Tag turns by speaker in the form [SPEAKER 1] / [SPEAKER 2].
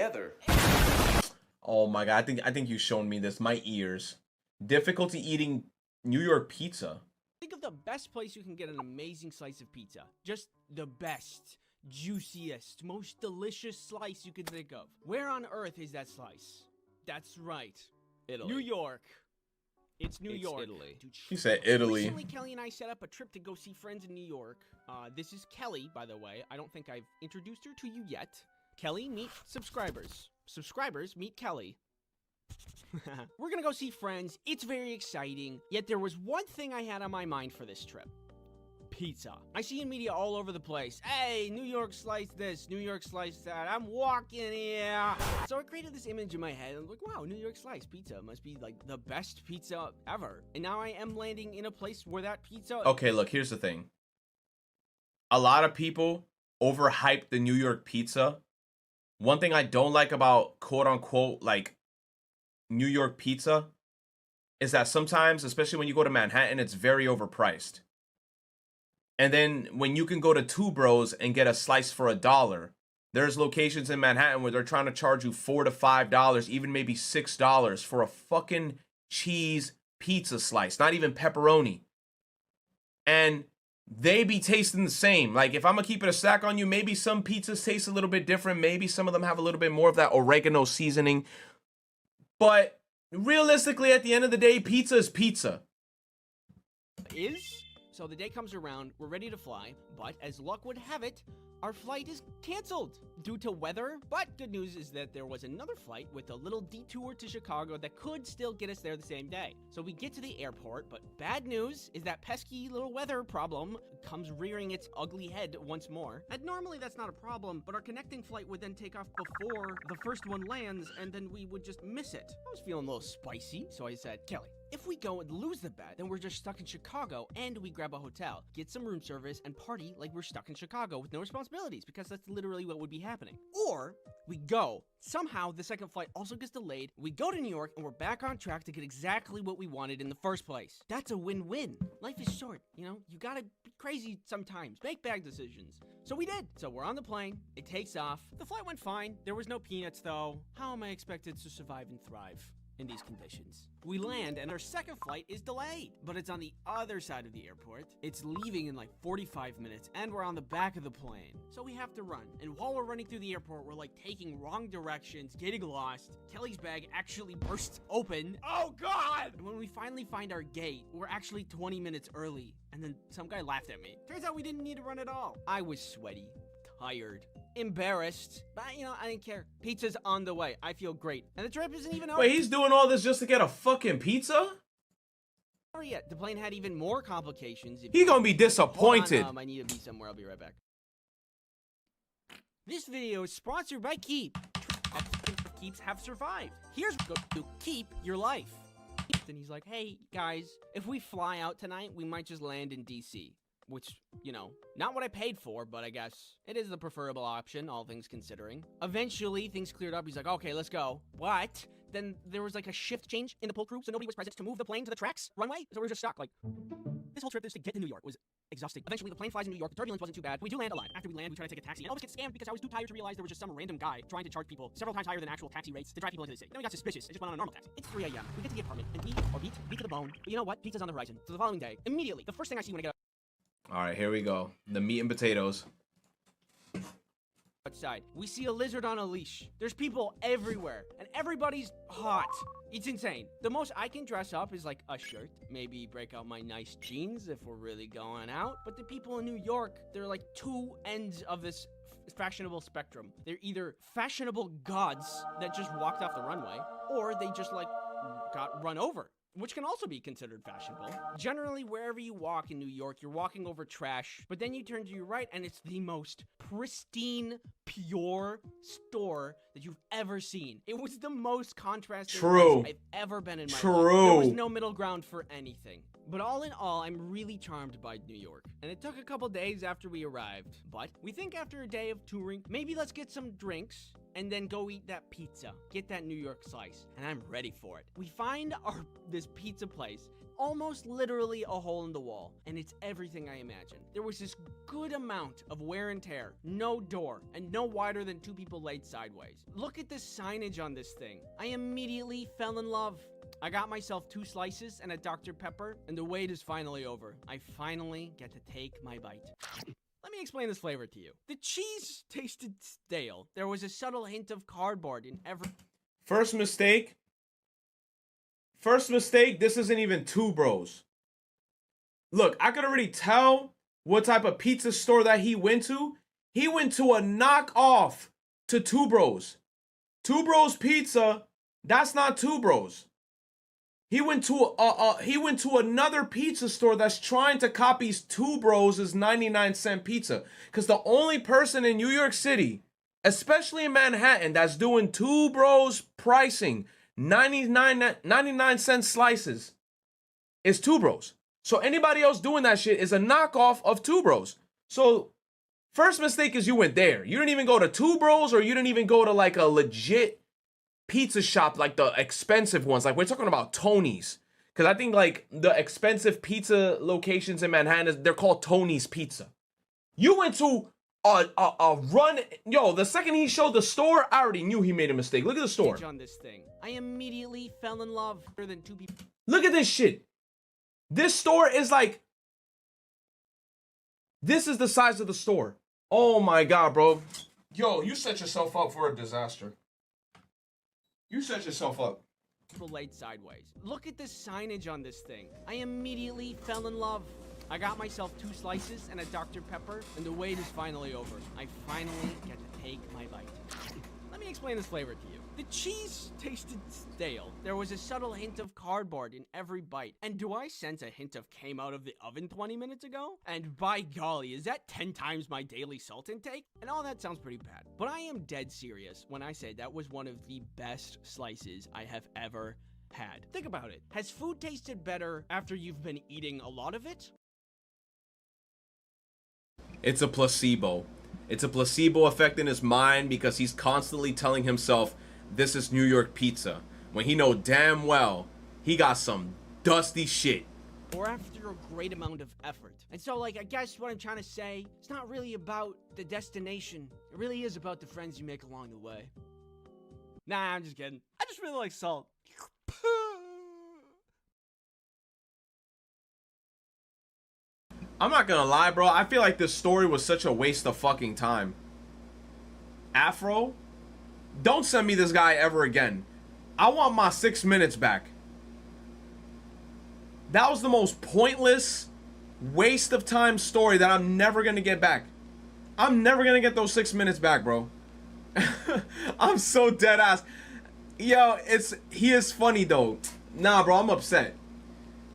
[SPEAKER 1] together.
[SPEAKER 2] Oh my god, I think you've shown me this. My ears. Difficulty eating New York pizza.
[SPEAKER 3] Think of the best place you can get an amazing slice of pizza. Just the best, juiciest, most delicious slice you could think of. Where on earth is that slice? That's right.
[SPEAKER 1] Italy.
[SPEAKER 3] New York. It's New York.
[SPEAKER 1] Italy.
[SPEAKER 3] Dude,
[SPEAKER 2] He said Italy.
[SPEAKER 3] recently, Kelly and I set up a trip to go see friends in New York. This is Kelly, by the way. I don't think I've introduced her to you yet. Kelly, meet subscribers. Subscribers, meet Kelly. We're gonna go see friends. It's very exciting. Yet there was one thing I had on my mind for this trip. Pizza. I see in media all over the place. Hey, New York slice this, New York slice that. I'm walking here. So I created this image in my head. I'm like, wow, New York slice pizza must be like the best pizza ever. And now I am landing in a place where that pizza...
[SPEAKER 2] Okay, look, here's the thing. A lot of people overhype the New York pizza. One thing I don't like about quote unquote like New York pizza is that sometimes, especially when you go to Manhattan, it's very overpriced. And then when you can go to Two Bros and get a slice for $1, there's locations in Manhattan where they're trying to charge you $4 to $5, even maybe $6 for a fucking cheese pizza slice, not even pepperoni. And they be tasting the same. Like, if I'm gonna keep it a stack on you, maybe some pizzas taste a little bit different. Maybe some of them have a little bit more of that oregano seasoning. But realistically, at the end of the day, pizza is pizza.
[SPEAKER 3] So the day comes around, we're ready to fly, but as luck would have it, our flight is canceled due to weather. But good news is that there was another flight with a little detour to Chicago that could still get us there the same day. So we get to the airport, but bad news is that pesky little weather problem comes rearing its ugly head once more. And normally that's not a problem, but our connecting flight would then take off before the first one lands, and then we would just miss it. I was feeling a little spicy, so I said, Kelly, if we go and lose the bet, then we're just stuck in Chicago, and we grab a hotel, get some room service, and party like we're stuck in Chicago with no responsibilities, because that's literally what would be happening. Or we go. Somehow, the second flight also gets delayed. We go to New York, and we're back on track to get exactly what we wanted in the first place. That's a win-win. Life is short, you know? You gotta be crazy sometimes. Make bad decisions. So we did. So we're on the plane. It takes off. The flight went fine. There was no peanuts, though. How am I expected to survive and thrive in these conditions? We land and our second flight is delayed, but it's on the other side of the airport. It's leaving in like 45 minutes and we're on the back of the plane. So we have to run. And while we're running through the airport, we're like taking wrong directions, getting lost. Kelly's bag actually bursts open. Oh God! And when we finally find our gate, we're actually 20 minutes early. And then some guy laughed at me. Turns out we didn't need to run at all. I was sweaty, tired, embarrassed, but you know, I didn't care. Pizza's on the way. I feel great. And the trip isn't even over.
[SPEAKER 2] Wait, he's doing all this just to get a fucking pizza?
[SPEAKER 3] Yet. The plane had even more complications.
[SPEAKER 2] He gonna be disappointed.
[SPEAKER 3] Hold on, I need to be somewhere. I'll be right back. This video is sponsored by Keep. Keeps have survived. Here's what to keep your life. And he's like, hey guys, if we fly out tonight, we might just land in DC. Which, you know, not what I paid for, but I guess it is the preferable option, all things considering. Eventually, things cleared up. He's like, okay, let's go. But then there was like a shift change in the pool crew, so nobody was present to move the plane to the tracks runway. So we were just stuck. Like, this whole trip just to get to New York was exhausting. Eventually, the plane flies in New York. The turbulence wasn't too bad. We do land alive. After we land, we try to take a taxi. And I always get scammed because I was too tired to realize there was just some random guy trying to charge people several times higher than actual taxi rates to drive people into the city. Then we got suspicious and just went on a normal taxi. It's 3 a.m. We get to the apartment and beat to the bone. But you know what? Pizza's on the horizon. So the following day, immediately, the first thing I see when I get
[SPEAKER 2] All right, here we go. The meat and potatoes.
[SPEAKER 3] outside, we see a lizard on a leash. There's people everywhere, and everybody's hot. It's insane. The most I can dress up is like a shirt, maybe break out my nice jeans if we're really going out. But the people in New York, they're like two ends of this fashionable spectrum. They're either fashionable gods that just walked off the runway, or they just like got run over, which can also be considered fashionable. Generally, wherever you walk in New York, you're walking over trash, but then you turn to your right and it's the most pristine, pure store that you've ever seen. It was the most contrasting place I've ever been in my life. There was no middle ground for anything. But all in all, I'm really charmed by New York. And it took a couple days after we arrived. But we think after a day of touring, maybe let's get some drinks and then go eat that pizza. Get that New York slice. And I'm ready for it. We find this pizza place. almost literally a hole in the wall, and it's everything I imagined. There was this good amount of wear and tear, no door, and no wider than 2 people laid sideways. Look at the signage on this thing. I immediately fell in love. I got myself 2 slices and a Dr. Pepper, and the wait is finally over. I finally get to take my bite. Let me explain this flavor to you. The cheese tasted stale. There was a subtle hint of cardboard in every...
[SPEAKER 2] First mistake. First mistake, this isn't even Two Bros. Look, I could already tell what type of pizza store that he went to. He went to a knockoff to Two Bros. Two Bros Pizza, that's not Two Bros. He went to another pizza store that's trying to copy Two Bros' 99-cent pizza. Because the only person in New York City, especially in Manhattan, that's doing Two Bros pricing, 99-cent slices, is Two Bros. So anybody else doing that shit is a knockoff of Two Bros. So first mistake is you went there. You didn't even go to Two Bros, or you didn't even go to like a legit pizza shop, like the expensive ones. Like we're talking about Tony's. Because I think like the expensive pizza locations in Manhattan, they're called Tony's Pizza. You went to a run. Yo, the second he showed the store, I already knew he made a mistake. Look at the store.
[SPEAKER 3] On this thing. I immediately fell in love. Than 2 people.
[SPEAKER 2] Look at this shit. This store is like, this is the size of the store. Oh my God, bro. Yo, you set yourself up for a disaster. You set yourself up.
[SPEAKER 3] People laid sideways. Look at the signage on this thing. I immediately fell in love. I got myself 2 slices and a Dr. Pepper, and the wait is finally over. I finally get to take my bite. Let me explain this flavor to you. The cheese tasted stale. There was a subtle hint of cardboard in every bite. And do I sense a hint of came out of the oven 20 minutes ago? And by golly, is that 10 times my daily salt intake? And all that sounds pretty bad. But I am dead serious when I say that was one of the best slices I have ever had. Think about it. Has food tasted better after you've been eating a lot of it?
[SPEAKER 2] It's a placebo. It's a placebo effect in his mind because he's constantly telling himself this is New York pizza, when he know damn well he got some dusty shit.
[SPEAKER 3] Or after a great amount of effort. And so, like, I guess what I'm trying to say, it's not really about the destination. It really is about the friends you make along the way. Nah, I'm just kidding. I just really like salt.
[SPEAKER 2] I'm not gonna lie, bro. I feel like this story was such a waste of fucking time. Afro, don't send me this guy ever again. I want my 6 minutes back. That was the most pointless, waste of time story that I'm never gonna get back. I'm never gonna get those 6 minutes back, bro. I'm so dead ass. Yo, he is funny though. Nah, bro, I'm upset.